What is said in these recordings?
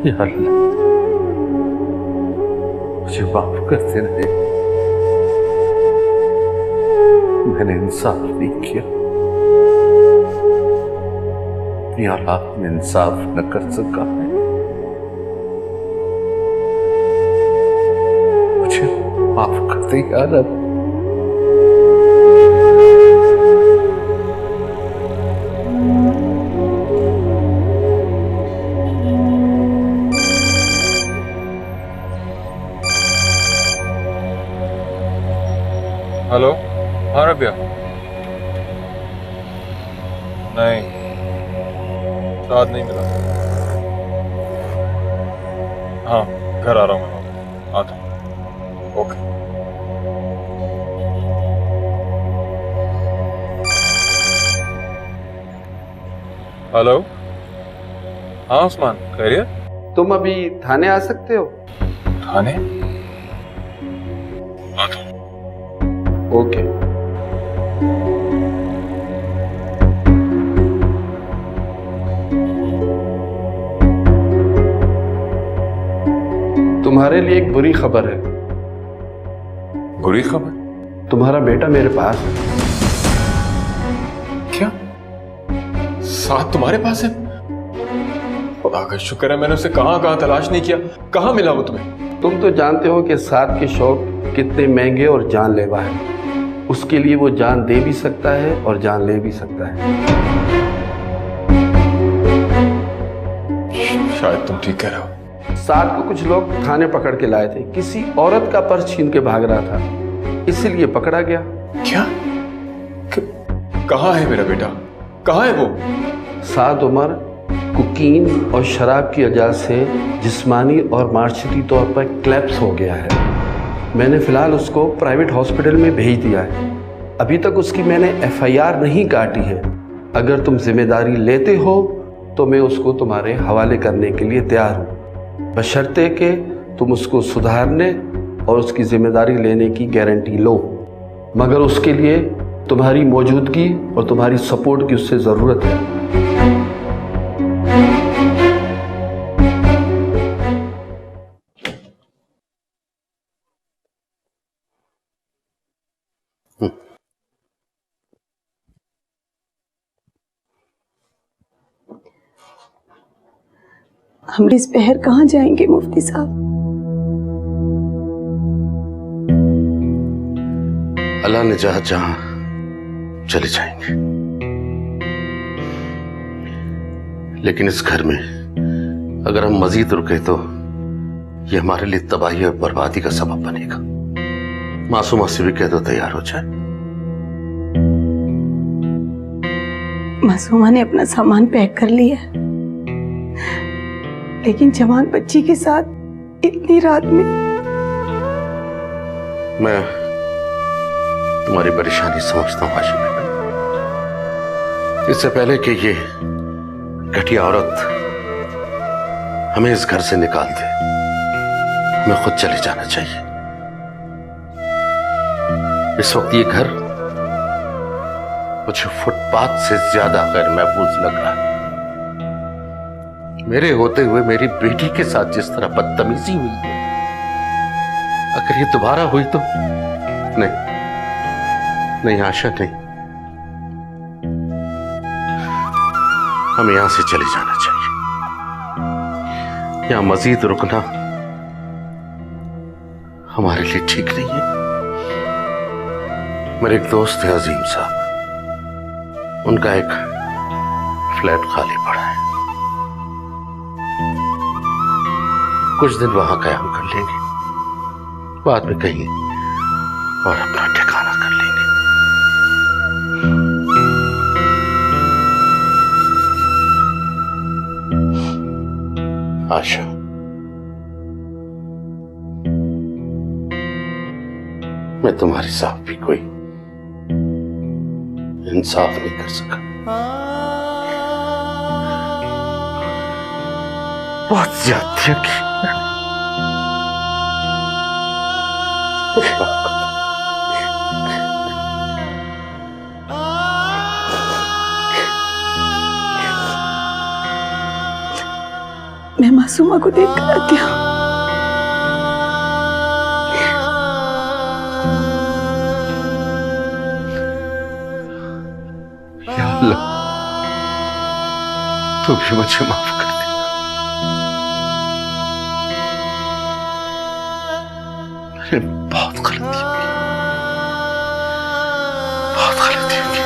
या अल्लाह, मुझे माफ करते रहे। मैंने इंसाफ नहीं किया, अपनी औलाद में इंसाफ न कर सका है। मुझे माफ कर दे या अल्लाह। हेलो, हाँ रबिया। नहीं, साथ नहीं मिला। हाँ, घर आ रहा हूँ मैं, आता हूँ। ओके। हेलो, हाँ उस्मान, खैरियत? तुम अभी थाने आ सकते हो? थाने? आता हूँ। ओके। तुम्हारे लिए एक बुरी खबर है। बुरी खबर? तुम्हारा बेटा मेरे पास है। क्या? साथ तुम्हारे पास है? खुदा का शुक्र है, मैंने उसे कहां कहां तलाश नहीं किया। कहां मिला वो तुम्हें? तुम तो जानते हो कि साथ के शौक कितने महंगे और जानलेवा है। उसके लिए वो जान दे भी सकता है और जान ले भी सकता है। शायद तुम ठीक कह रहे हो। साथ को कुछ लोग थाने पकड़ के लाए थे। किसी औरत का पर्स छीन के भाग रहा था, इसीलिए पकड़ा गया। क्या? कहाँ है मेरा बेटा? कहाँ है वो? साद उमर कुकीन और शराब की वजह से जिस्मानी और मानसिकी तौर पर क्लैप्स हो गया है। मैंने फिलहाल उसको प्राइवेट हॉस्पिटल में भेज दिया है। अभी तक उसकी मैंने एफआईआर नहीं काटी है। अगर तुम जिम्मेदारी लेते हो तो मैं उसको तुम्हारे हवाले करने के लिए तैयार हूँ, बशर्ते कि तुम उसको सुधारने और उसकी जिम्मेदारी लेने की गारंटी लो। मगर उसके लिए तुम्हारी मौजूदगी और तुम्हारी सपोर्ट की उससे ज़रूरत है। हम इस पहर कहाँ जाएंगे मुफ्ती साहब? अल्लाह ने जहाँ जहाँ चले जाएंगे, लेकिन इस घर में अगर हम मजीद रुके तो ये हमारे लिए तबाही और बर्बादी का सबब बनेगा। मासूमा से भी कह दो तैयार हो जाए। मासूमा ने अपना सामान पैक कर लिया है, लेकिन जवान बच्ची के साथ इतनी रात में। मैं तुम्हारी परेशानी समझता हूँ हाशिम। इससे पहले कि ये घटिया औरत हमें इस घर से निकाल दे, हमें खुद चले जाना चाहिए। इस वक्त ये घर मुझे फुटपाथ से ज्यादा गैर महफूज लग रहा है। मेरे होते हुए मेरी बेटी के साथ जिस तरह बदतमीजी हुई है, अगर ये दोबारा हुई तो नहीं नहीं आशा नहीं, हमें यहां से चले जाना चाहिए। यहां मजीद रुकना हमारे लिए ठीक नहीं है। मेरे एक दोस्त है अजीम साहब, उनका एक फ्लैट खाली पड़ा है। कुछ दिन वहां कयाम कर लेंगे, बाद में कहीं और अपना ठिकाना कर लेंगे। आशा, मैं तुम्हारे साथ भी कोई इंसाफ नहीं कर सका। बहुत ज्यादतियां की। मैं मासूमा को देख कर आती हूँ। या अल्लाह, तू भी मुझे माफ कर दे। मैंने बहुत गलती की, बहुत गलती की।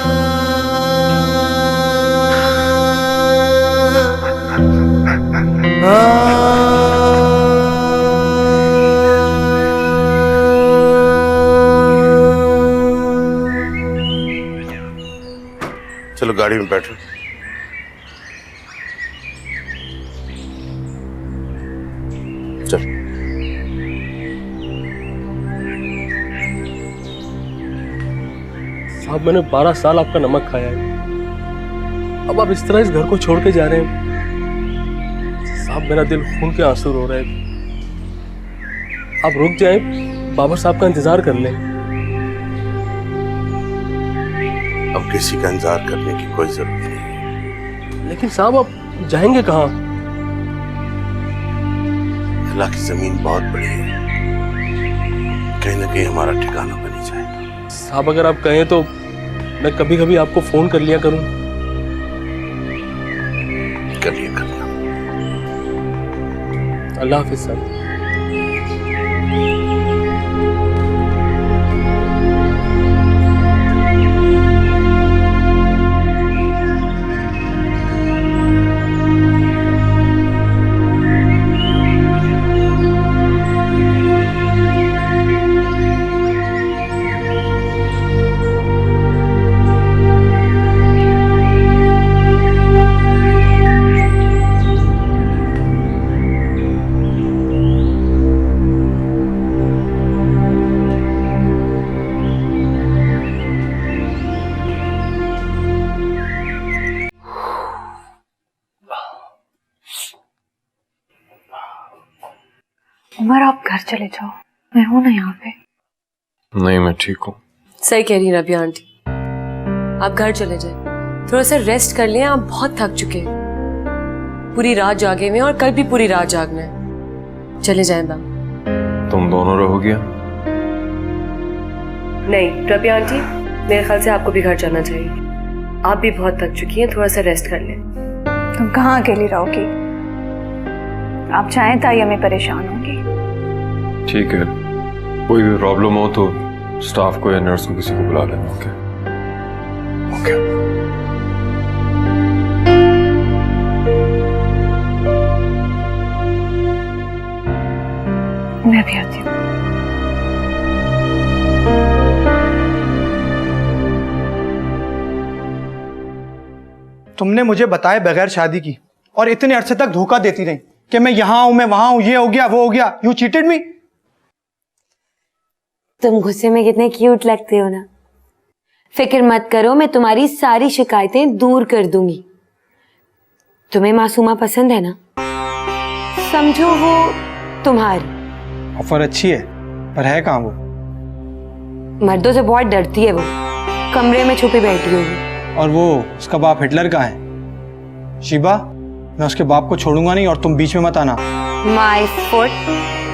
चलो गाड़ी में बैठो। चल। साहब मैंने 12 साल आपका नमक खाया है, अब आप इस तरह इस घर को छोड़ के जा रहे हैं। साहब मेरा दिल खून के आंसू रो रहा है। आप रुक जाएं, बाबर साहब का इंतजार कर लें। अब किसी का इंतजार करने की कोई जरूरत नहीं। लेकिन साहब आप जाएंगे कहाँ? अल्लाह की जमीन बहुत बड़ी है, कहीं ना कहीं हमारा ठिकाना बनी जाएगा। साहब अगर आप कहें तो मैं कभी कभी आपको फोन कर लिया करूं। कर लिया। अल्लाह हाफिज साहब। उमर आप घर चले जाओ, मैं हूं ना यहाँ पे। नहीं, मैं ठीक हूँ। सही कह रही है रबिया आंटी, आप घर चले जाएं, थोड़ा सा रेस्ट कर लें। आप बहुत थक चुके हैं, पूरी रात जागे हुए हैं और कल भी पूरी रात जागना है। चले जाएं मैम। तुम दोनों रहोगी? नहीं रबिया आंटी, मेरे ख्याल से आपको भी घर जाना चाहिए। आप भी बहुत थक चुकी हैं, थोड़ा सा रेस्ट कर लें। तुम कहाँ अकेली रहोगी? आप चाहें ताई हमें परेशान होंगी। ठीक है, कोई भी प्रॉब्लम हो तो स्टाफ को या नर्स को किसी को बुला लेना। Okay okay. मैं भी आती हूँ। तुमने मुझे बताए बगैर शादी की और इतने अरसे तक धोखा देती रही कि मैं यहां हूं, मैं वहां हूं, ये हो गया वो हो गया। यू चीटेड मी। तुम गुस्से में कितने क्यूट लगते हो ना। फिक्र मत करो, मैं तुम्हारी सारी शिकायतें दूर कर दूंगी। तुम्हें मासूमा पसंद है ना, समझो वो तुम्हारी। ऑफर अच्छी है पर है कहां वो? मर्दों से बहुत डरती है वो, कमरे में छुपी बैठी हुई। और वो उसका बाप हिटलर का है। शिबा, मैं उसके बाप को छोड़ूंगा नहीं और तुम बीच में मत आना। माय फुट,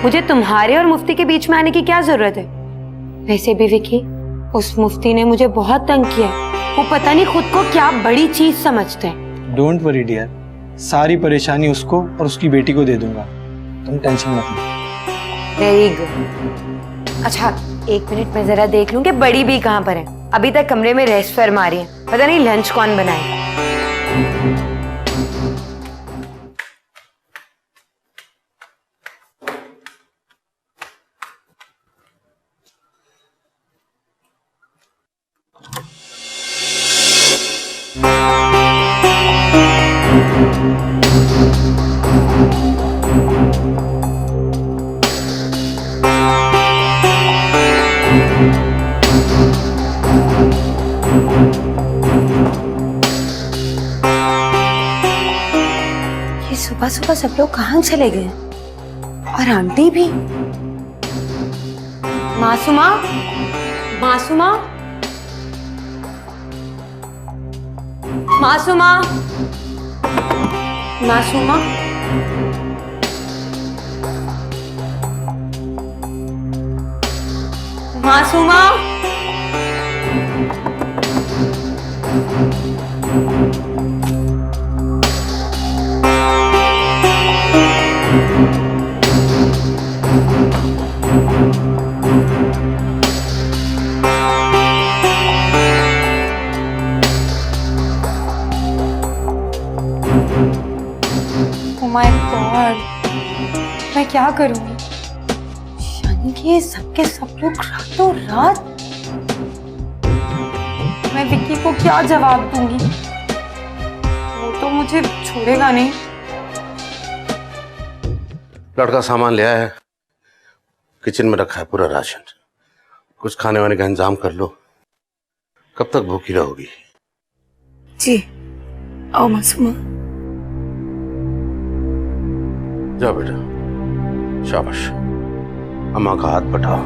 मुझे तुम्हारे और मुफ्ती के बीच में आने की क्या जरूरत है? वैसे भी विकी, उस मुफ्ती ने मुझे बहुत तंग किया। वो पता नहीं खुद को क्या बड़ी चीज समझता है। डोंट वरी डियर, सारी परेशानी उसको और उसकी बेटी को दे दूंगा, तुम टेंशन मत लो। Very good. अच्छा एक मिनट में जरा देख लूं कि बड़ी भी कहाँ पर है। अभी तक कमरे में रेस्ट फरमा रही है, पता नहीं लंच कौन बनाएगा। सुबह सुबह सब लोग कहाँ चले गए? और आंटी भी। Masuma, Masuma, Masuma, Masuma. Masuma, Oh my God, मैं क्या करूंगी? यानी कि ये सबके सब लोग रातों रात, मैं विक्की को क्या जवाब दूंगी? वो तो मुझे छोड़ेगा नहीं। लड़का सामान ले आया है, किचन में रखा है पूरा राशन। कुछ खाने वाने का इंतजाम कर लो। कब तक भूखी रहोगी? जी आओ मासूमा। जाओ बेटा, शाबाश। अम्मा का हाथ बटाओ।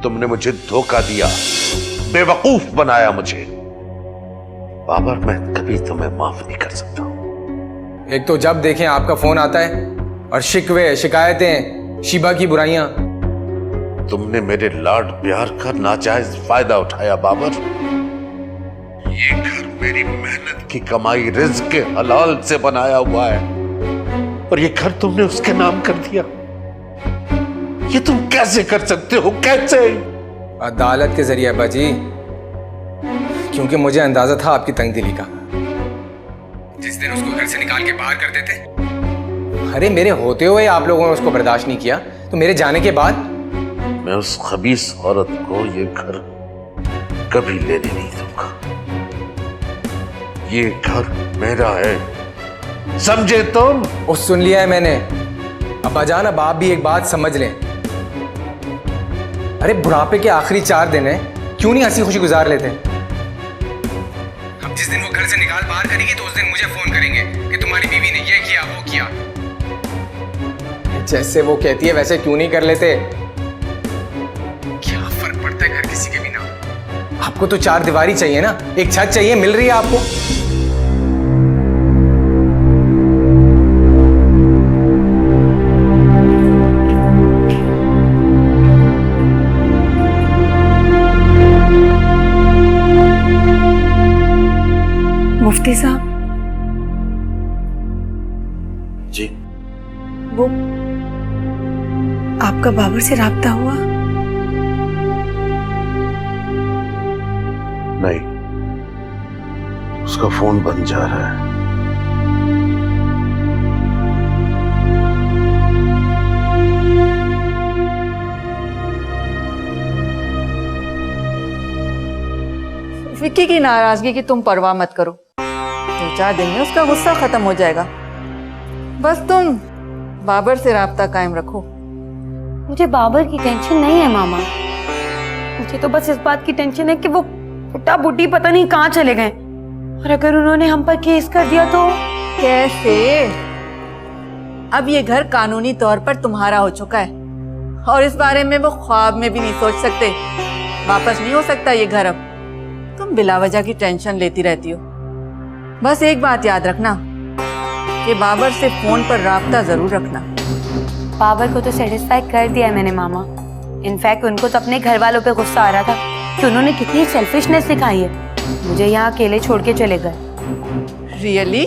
तुमने मुझे धोखा दिया, बेवकूफ बनाया मुझे। बाबर, मैं कभी तुम्हें माफ नहीं कर सकता। एक तो जब देखें आपका फोन आता है और शिकवे, शिकायतें, शिबा की बुराइयां। तुमने मेरे लाड प्यार का नाजायज फायदा उठाया बाबर। ये घर मेरी मेहनत की कमाई, रिज्क के हलाल से बनाया हुआ है, और ये घर तुमने उसके नाम कर दिया। ये तुम कैसे कर सकते हो? कैसे? अदालत के जरिए अब्बा जी, क्योंकि मुझे अंदाजा था आपकी तंगदिली का। जिस दिन उसको घर से निकाल के बाहर कर देते, अरे मेरे होते हुए आप लोगों ने उसको बर्दाश्त नहीं किया, तो मेरे जाने के बाद मैं उस खबीस औरत को ये घर कभी लेने नहीं दूंगा। ये घर मेरा है, समझे तुम? वो सुन लिया है मैंने। अब्बा जान, अब आप भी एक बात समझ लें। अरे बुढ़ापे के आखिरी 4 दिन है, क्यों नहीं हंसी खुशी गुजार लेते? अब जिस दिन वो घर से निकाल बाहर करेगी तो उस दिन मुझे फोन करेंगे कि तुम्हारी बीवी ने ये किया वो किया। जैसे वो कहती है वैसे क्यों नहीं कर लेते? क्या फर्क पड़ता है घर किसी के बिना? आपको तो 4 दीवारी चाहिए ना, एक छत चाहिए, मिल रही है आपको? मुफ्ती साहब जी, वो आपका बाबर से राब्ता हुआ? नहीं, उसका फोन बंद जा रहा है। विक्की की नाराजगी की तुम परवाह मत करो, 2-4 दिन में उसका गुस्सा खत्म हो जाएगा। बस तुम बाबर से राब्ता कायम रखो। मुझे बाबर की टेंशन नहीं है मामा। मुझे तो बस इस बात की टेंशन है कि वो बुड्ढा बुड्ढी पता नहीं कहाँ चले गए, और अगर उन्होंने हम पर केस कर दिया तो? कैसे? अब ये घर कानूनी तौर पर तुम्हारा हो चुका है, और इस बारे में वो ख्वाब में भी नहीं सोच सकते। वापस नहीं हो सकता ये घर अब। तुम बिलावजह की टेंशन लेती रहती हो। बस एक बात याद रखना कि बाबर से फोन पर राब्ता जरूर रखना। बाबर को तो सेटिस्फाई कर दिया है मैंने मामा। इनफैक्ट उनको तो अपने घर वालों पे गुस्सा आ रहा था कि उन्होंने कितनी सेल्फिशनेस दिखाई है, मुझे यहाँ अकेले छोड़ के चले गए। रियली?